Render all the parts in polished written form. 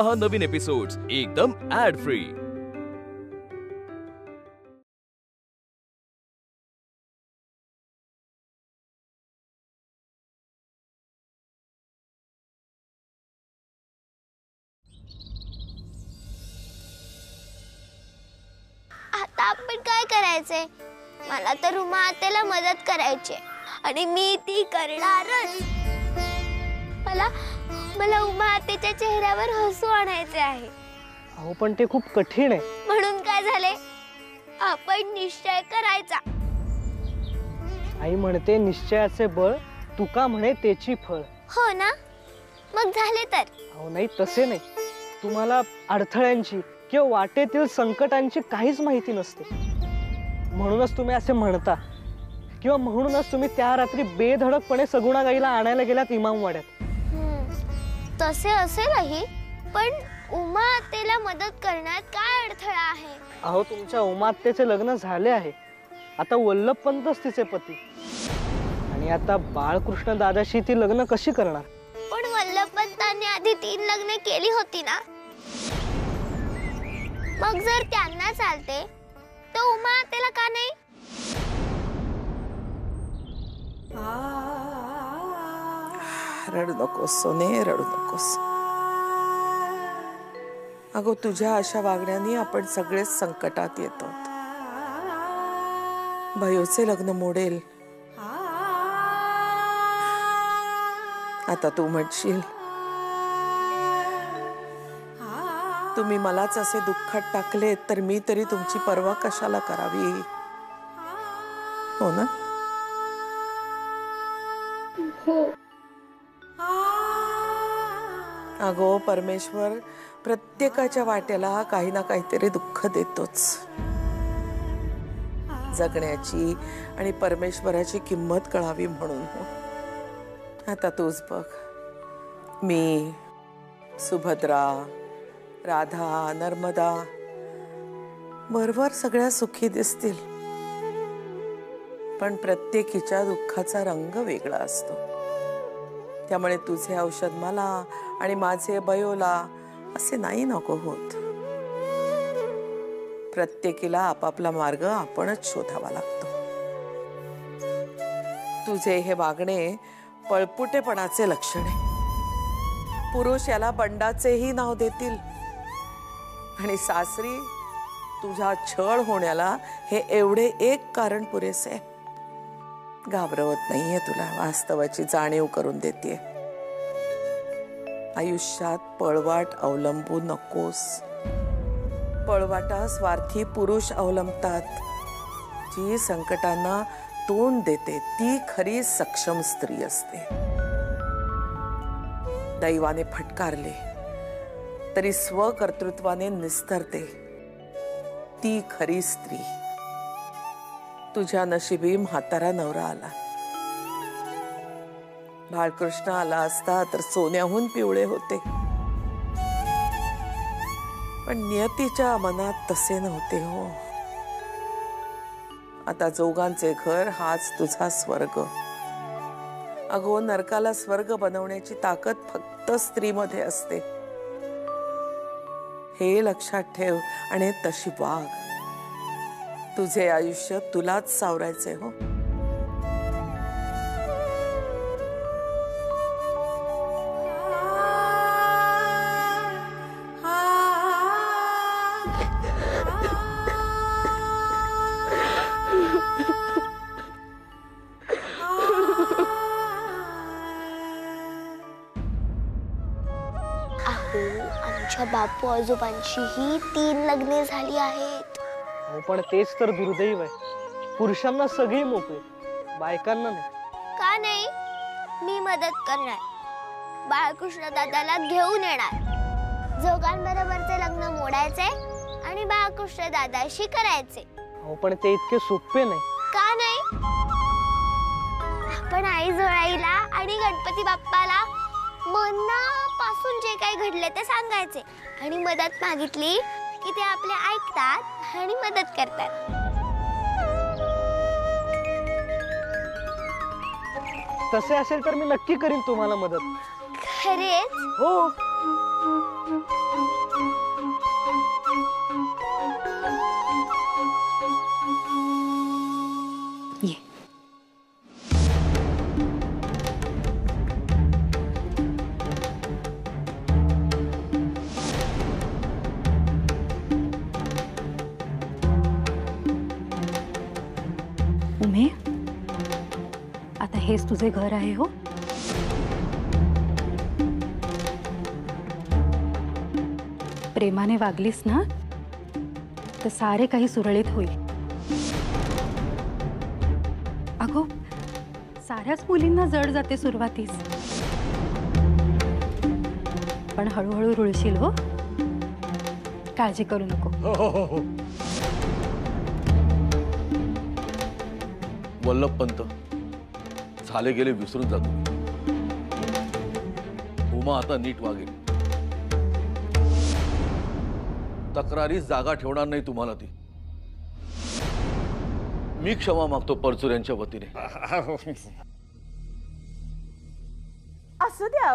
पहा नवीन एपिसोड्स एकदम add free. आता आपण काय करायचे? मला तर उमा आत्याला मदत करायची आणि मी ती करणारच। मला उमा आत्याच्या चेहऱ्यावर हसू आणायचे आहे। अहो पण ते खूप कठीण आहे। म्हणून काय झाले? आपण निश्चय करायचा। आई म्हणते निश्चयाचे बळ, तुका म्हणे त्याची फळ। हो ना, मग झाले तर? अहो नाही, तसे नाही। तुम्हाला अडथळ्यांची किंवा वाटेतील संकटांची काहीच माहिती नसते, म्हणूनच तुम्ही असे म्हणता, किंवा म्हणूनच तुम्ही त्या रात्री बेधडकपणे सगुणा गाईला आणायला गेलात इमामवाड्यात। तसे असेलही, पण उमा आत्याला मदत करण्यात काय अडथळा आहे? अहो तुमच्या उमा आत्याचे लग्न झाले आहे, आता वल्लभ पंतच तिचे पती, आणि आता बाळकृष्ण दादाशी ती लग्न कशी करणार? पण वल्लभ पंतांनी आधी 3 लग्न केली होती ना, मग जर त्यांना चालते तर उमा आत्याला का नाही? रडू नकोस सोने, रडू नकोस। अगो तुझ्या अशा वागण्याने आपण सगळेच संकटात येतो। भयोचे लग्न मोडेल। आता तू म्हणशील तुम्ही मलाच असे दुःखात टाकले तर मी तरी तुमची पर्वा कशाला करावी, हो ना? अगो परमेश्वर प्रत्येकाच्या वाट्याला काही ना काहीतरी दुःख देतोच। जगण्याची आणि परमेश्वराची किंमत कळावी म्हणून। आता तूच बघ, मी, सुभद्रा, राधा, नर्मदा वरवर सगळ्या सुखी दिसतील, पण प्रत्येकीच्या दुःखाचा रंग वेगळा असतो। त्यामुळे तुझे औषध मला आणि माझे बयोला असे नाही नको होत। प्रत्येकीला आपापला मार्ग आपणच शोधावा लागतो। तुझे हे वागणे पळपुटेपणाचे लक्षण आहे। पुरुष याला बंडाचेही नाव देतील, आणि सासरी तुझा छळ होण्याला हे एवढे एक कारण पुरेसे। घाबरवत नाहीये तुला, वास्तवाची जाणीव करून देते। आयुष्यात पळवाट अवलंबू नकोस। पळवाटा स्वार्थी पुरुष अवलंबतात। जी संकटांना तोंड देते ती खरी सक्षम स्त्री असते। दैवाने फटकारले तरी स्वकर्तृत्वाने निस्तरते ती खरी स्त्री। तुझ्या नशिबी म्हातारा नवरा आला। बाळकृष्ण आला असता तर सोन्याहून पिवळे होते, पण नियतीच्या मनात तसे नव्हते हो। आता जोगांचे घर हाच तुझा स्वर्ग। अगो नरकाला स्वर्ग बनवण्याची ताकद फक्त स्त्रीमध्ये असते, हे लक्षात ठेव आणि तशी वाग। तुझे आयुष्य तुलाच सावरायचे हो। आमच्या बापू आजोबांचीही 3 लग्ने झाली आहेत। अहो पण तेच तर दुर्दैव आहे। पुरुषांना सगळी मोकळी, बायकांना नाही। का नाही? मी मदत करणार, बाळकृष्ण दादाला घेऊन येणार, जोगांबरोबरचे लग्न मोडायचे आणि बाळकृष्ण दादाशी करायचे। अहो पण ते इतके सोपे नाही। का नाही? आपण आई जोळाईला आणि गणपती बाप्पाला मनापासून जे काही घडले ते सांगायचे, आणि मदत मागितली की ते आपले ऐकतात आणि मदत करतात। तसे असेल तर मी नक्की करीन तुम्हाला मदत। खरेच? हो। हेच तुझे घर आहे हो? प्रेमाने वागलीस ना तर सारे काही सुरळीत होईल. अगो, साऱ्याच मुलींना जड जाते सुरुवातीस, पण हळूहळू रुळशील हो. काळजी करू नको. वल्लभ पंत, झाले गेले विसरून जातो. उमा आता नीट वागेल. तक्रारीस जागा ठेवणार नाही तुम्हाला ती. मी क्षमा मागतो परचूर यांच्या वतीने. असू द्या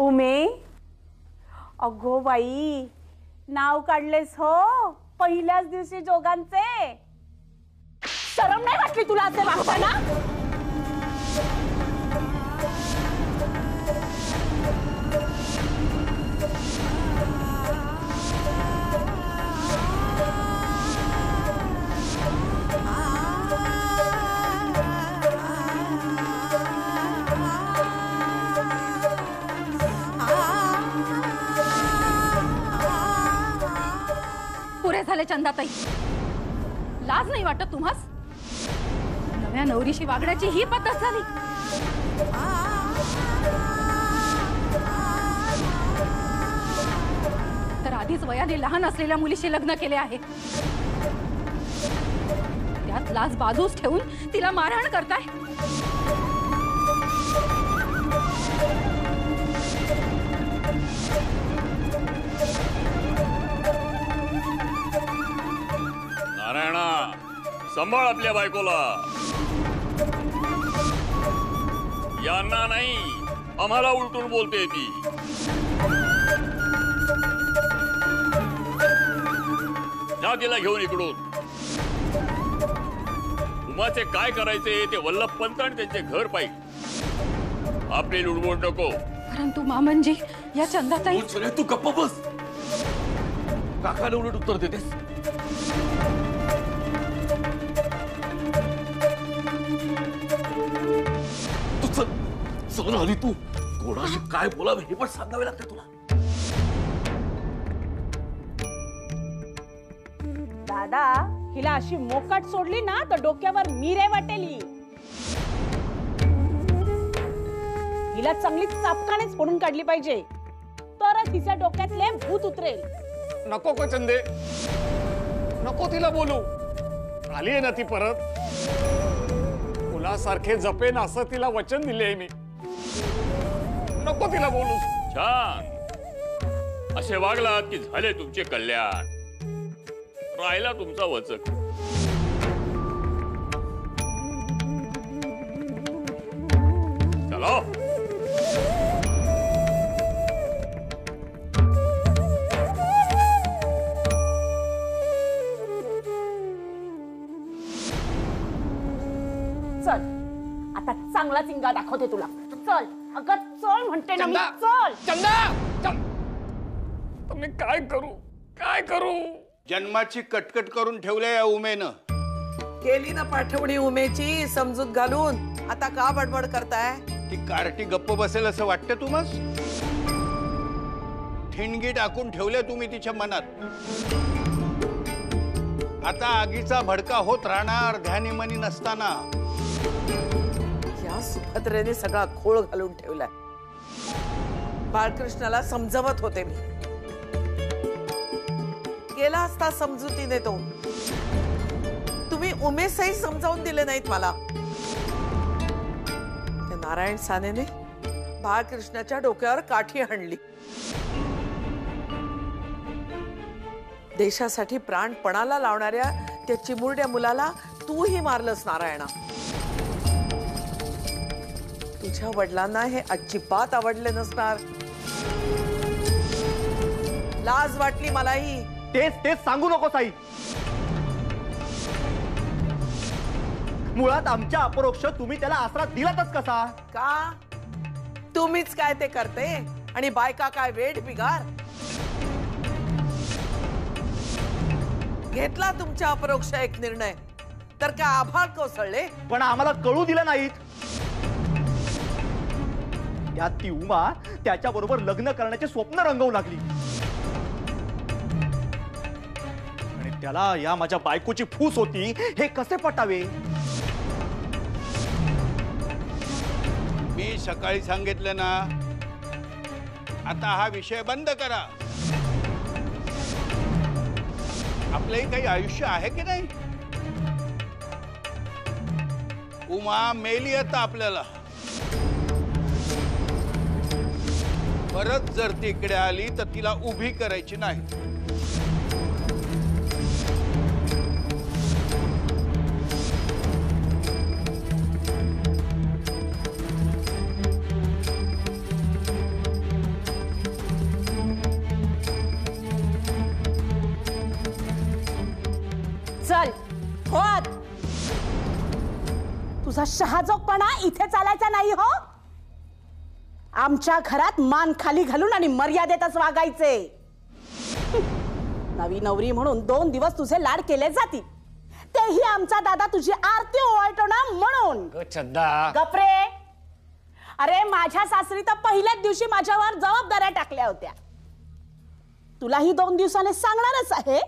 उमे. अगो बाई, नाव काढलेस हो पहिल्याच दिवशी जोगांचे. शरम नाही वाटली तुला असे वागताना? पुरे झाले चंदाताई. लाज नाही वाटत तुम्हास? नव्या नवरीशी वागण्याची ही पद्धत झाली. तर आधीच वयाने लहान असलेल्या मुलीशी लग्न केले आहे. त्यात लाज बाजूस ठेवून तिला मारहाण करताय. नारायणा, सांभाळ आपल्या बायकोला. यांना नाही, आम्हाला उलटून बोलते ती. जा तिला घेऊन इकडून. उमाचे काय करायचे ते वल्लभ पंत आणि त्यांचे घर पाहिजे. आपली लुडबुड नको. परंतु मामनजी, या चंदाताई. तू गप्प बस. काकाला उलट उत्तर देतेस. चल आली तू. कोणाशी काय बोलावे हे पण सांगावे लागते तुला. दादा, हिला अशी मोकाट सोडली ना तर डोक्यावर मिरे वाटेली. हिला चांगली चापकानेच फोडून काढली पाहिजे, तरच तिच्या डोक्यातले भूत उतरेल. नको को चंदे, नको तिला बोलू. आली आहे ना ती परत. मुलासारखे जपेन असं तिला वचन दिले मी. नको तिला बोलू. छान. असे वागलात की झाले तुमचे कल्याण. राहिला तुमचा वचक. चलो. चल, आता चांगला चिंगा दाखवते तुला. चल अगं, चल म्हणते ना मी. चल चंदा, मी काय करू, काय करू? जन्माची कटकट करून ठेवले या उमेनं. केली ना पाठवणी उमेची समजूत घालून. आता का बडबड करताय? ती कार्टी गप्प बसेल असं वाटतं तुम्हास? ठिणगी टाकून ठेवले तुम्ही तिच्या मनात. आता आगीचा भडका होत राहणार ध्यानी मनी नसताना. या सुभद्रेने सगळा खोळ घालून ठेवलाय. बाळकृष्णाला समजवत होते मी. गेला असता समजुतीने तो. तुम्ही उमेशही समजावून दिले नाहीत मला. त्या नारायण सानेने बाळकृष्णाच्या डोक्यावर काठी हाणली. देशासाठी प्राण पणाला लावणाऱ्या त्या चिमुरड्या मुलाला तूही मारलंस नारायणा. तुझ्या वडिलांना हे अजिबात आवडले नसणार. लाज वाटली मलाही. तेच सांगू नको साई. मुळात आमच्या अपरोक्ष तुम्ही त्याला आसरा दिलातच कसा? का? तुम्हीच काय ते करते आणि बायका काय वेड बिगार. घेतला तुमच्या अपरोक्ष एक निर्णय. तर काय आभाळ कोसळले? पण आम्हाला कळू दिलं नाहीत. त्यात ती उमा त्याच्याबरोबर लग्न करण्याचे स्वप्न रंगवू लागली आणि त्याला या माझ्या बायकोची फूस होती हे कसे पटावे? मी सकाळी सांगितलं ना, आता हा विषय बंद करा. आपलंही काही आयुष्य आहे की नाही? उमा मेली आता आपल्याला. परत जर ती इकडे आली तर तिला उभी करायची नाही. चल हो आत. तुझा शहाजोगपणा इथे चालायचा नाही हो. आमच्या घरात मान खाली घालून आणि मर्यादेतच वागायचे. नवी नवरी म्हणून 2 दिवस तुझे लाड केले जातील, तेही आमचा दादा तुझी आरती ओवाळतो म्हणून. गपरे. अरे माझ्या सासरी तर पहिल्याच दिवशी माझ्यावर जबाबदाऱ्या टाकल्या होत्या. तुलाही 2 दिवसाने सांगणारच आहे.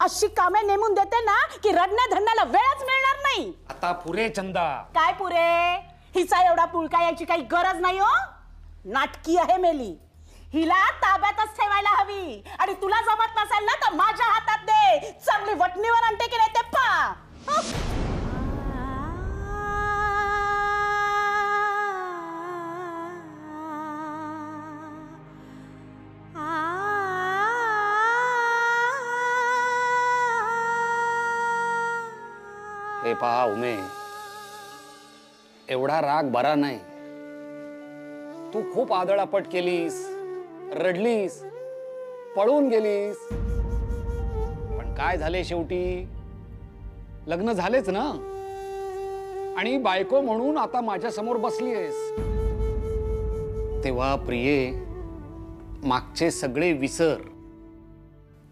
अशी कामे नेमून देते ना की रडण्या धरण्याला वेळच मिळणार नाही. आता पुरे चंदा. काय पुरे? हिचा एवढा पुळका यायची काही गरज नाही हो. नाटकी आहे मेली. हिला ताब्यातच ठेवायला हवी. आणि तुला जमत नसेल ना तर माझ्या हातात दे. चांगली वटणीवर आणते की नाही ते पा. हे पहा उमे, एवढा राग बरा नाही. तू खूप आदळापट केलीस, रडलीस, पळून गेलीस. पण काय झाले शेवटी? लग्न झालेच ना. आणि बायको म्हणून आता माझ्या समोर बसलीयस. तेव्हा प्रिये, मागचे सगळे विसर,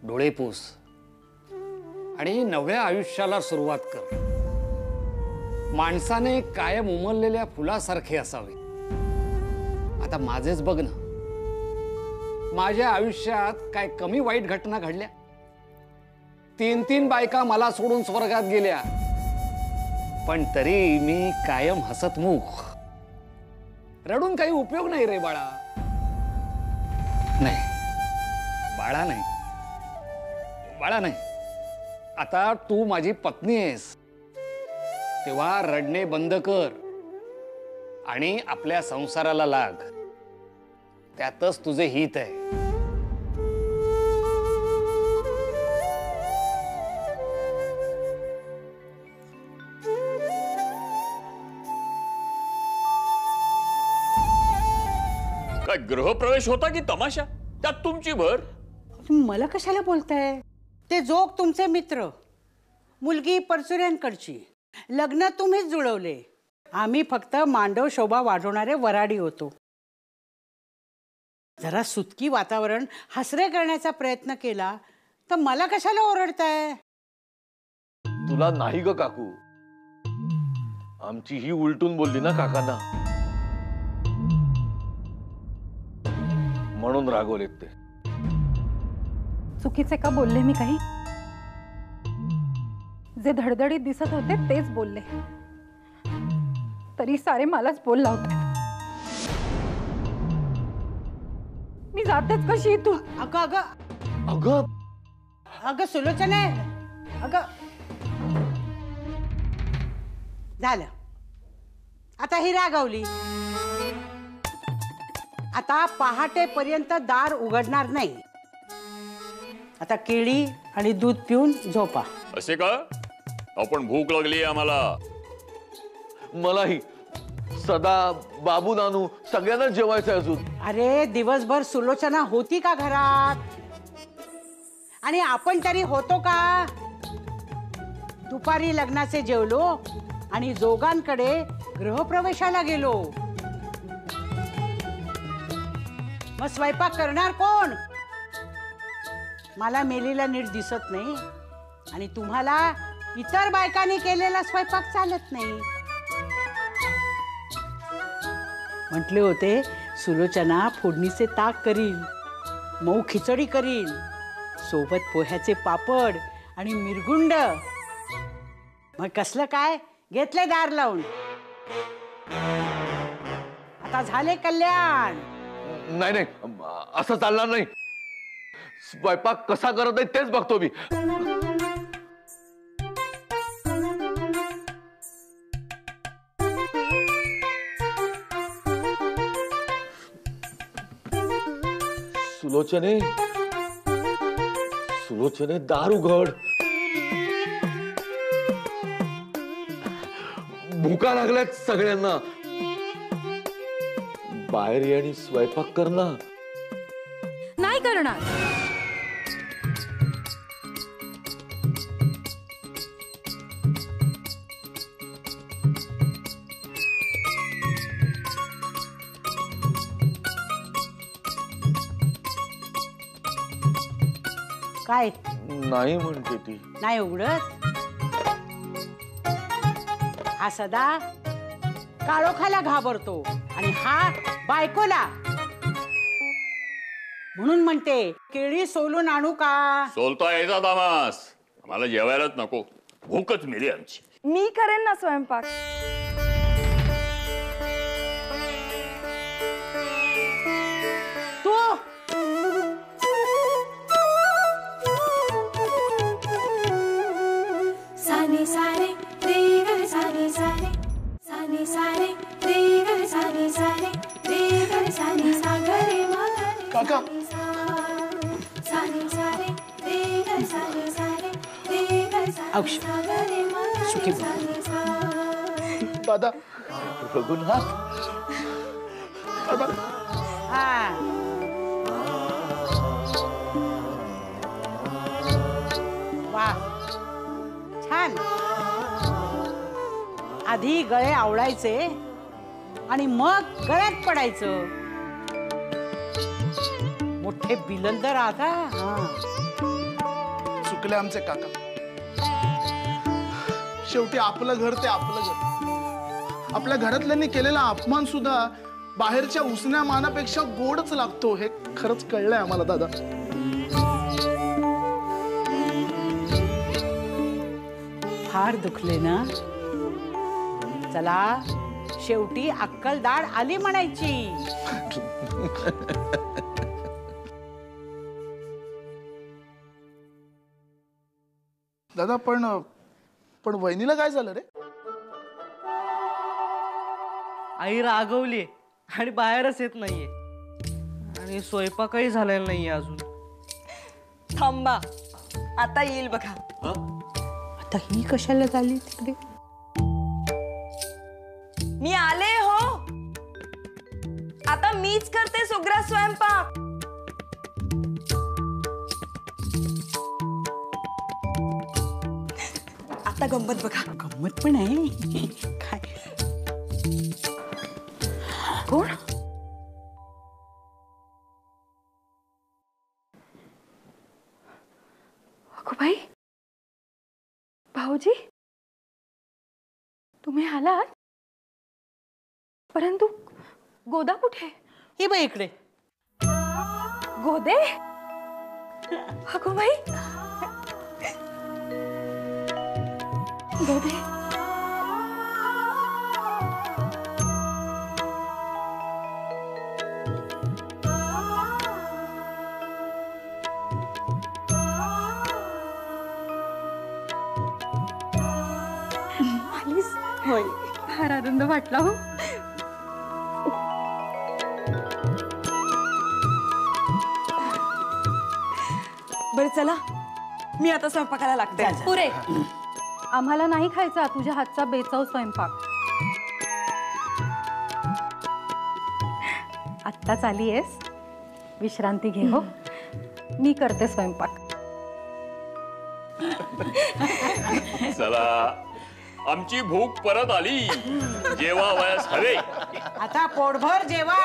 डोळे पुस आणि नव्या आयुष्याला सुरुवात कर. माणसाने कायम उमललेल्या फुलासारखे असावे. आता माझेच बघ ना, माझ्या आयुष्यात काय कमी वाईट घटना घडल्या? 3 बायका मला सोडून स्वर्गात गेल्या, पण तरी मी कायम हसतमुख. रडून काही उपयोग नाही रे बाळा. नाही बाळा, नाही बाळा, नाही. आता तू माझी पत्नी आहेस, तेव्हा रडणे बंद कर आणि आपल्या संसाराला लाग. त्यातच तुझे हित आहे. काय गृहप्रवेश होता की तमाशा? त्यात तुमची भर. मला कशाला बोलताय? ते जोग तुमचे मित्र, मुलगी परचुऱ्यांकडची. लग्न तुम्हीच जुळवले. आम्ही फक्त मांडव शोभा वाढवणारे वराडी होतो. जरा सुतकी वातावरण हसरे करण्याचा प्रयत्न केला तर मला कशाला ओरडताय? तुला नाही ग काकू, आमची ही उलटून बोलली ना काकांना, म्हणून रागवलेत ते. चुकीचे का बोलले मी काही? जे धडधडीत दिसत होते तेच बोलले, तरी सारे मलाच बोलला होते. मी जातेच कशी इथून? अगं अगं अगं अगं सुलोचना, अगं झालं. आता ही रागावली. आता पहाटेपर्यंत दार उघडणार नाही. आता केळी आणि दूध पिऊन झोपा. असे का? आपण भूक लागली आम्हाला. मलाही. सदा, बाबू, नानू सगळ्यांना जेवायचं अजून. अरे दिवसभर सुलोचना होती का घरात? आणि आपण तरी होतो का? दुपारी लग्नाचे जेवलो आणि जोगांकडे गृहप्रवेशाला गेलो. मग स्वयंपाक करणार कोण? मला मेलीला नीट दिसत नाही आणि तुम्हाला इतर बायकांनी केलेला स्वयंपाक चालत नाही. म्हटले होते सुलोचना फोडणीचे ताक करील, मऊ खिचडी करील, सोबत पोह्याचे पापड आणि मिरगुंड. मग कसलं काय घेतले दार लावून. आता झाले कल्याण. नाही नाही, असं चालणार नाही. स्वयंपाक कसा करत आहे तेच बघतो मी. सुलोचने, सुलोचने दार उघड. भूका लागल्यात सगळ्यांना. बाहेर ये आणि स्वयंपाक कर ना. नाही करणार. काय नाही म्हणते ती. नाही उघडत. हा सदा काळोखाला घाबरतो आणि हा बायकोला. म्हणून म्हणते केळी सोलून आणू का. सोलता यायचा दामास. आम्हाला जेवायलाच नको, भूकच मेली आमची. मी करेन ना स्वयंपाक. तू सानी सारे रे ग सानी सारे सानी सारे रे ग सानी सारे रे ग सानी सागरे मगरे. काका सानी सारे रे ग सानी सारे रे ग सानी सागरे मगरे सानी सा. दादा रघुनाथ, दादा वा छान. आधी गळे आवळायचे आणि मग गळ्यात पडायचं. मोठे बिलंदर आता. चुकले आमचे काका. शेवटी आपलं घर ते आपलं घर. आपल्या घरातल्यांनी केलेला अपमान सुद्धा बाहेरच्या उसण्या मानापेक्षा गोडच लागतो. हे खरंच कळलंय आम्हाला दादा. फार दुखले ना. चला शेवटी अक्कलदाड आली म्हणायची. दादा पण वहिनीला काय झालं रे. आई रागवली आणि बाहेरच येत नाहीये आणि स्वयंपाकही झालेला नाहीये अजून. थांबा, आता येईल बघा. आता ही कशाला झाली तिकडे. मी आले हो. आता मीच करते सुग्रा स्वयंपाक. आता गंमत बघा. गंमत पण आहे. काय कोण. अगो बाई, भाऊजी तुम्ही आलात. परंतु गोदा कुठे. ही बाई इकडे. गोदे. अगो बाई, गोदे. होय, फार आनंद वाटला हो. बरं चला, मी आता स्वयंपाकाला लागते. पुरे. आम्हाला नाही खायचा तुझ्या हातचा बेचव स्वयंपाक. आत्ताच आलीयस, विश्रांती घे हो. मी करते स्वयंपाक. चला, आमची भूक परत आली. जेवा वयास हवे. आता पोटभर जेवा.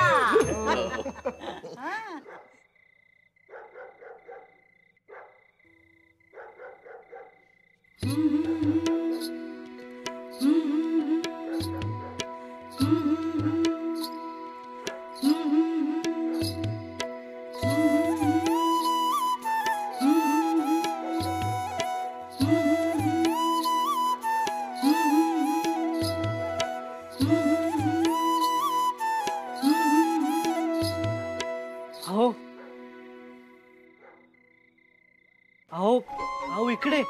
अहो अहो अहो इकडे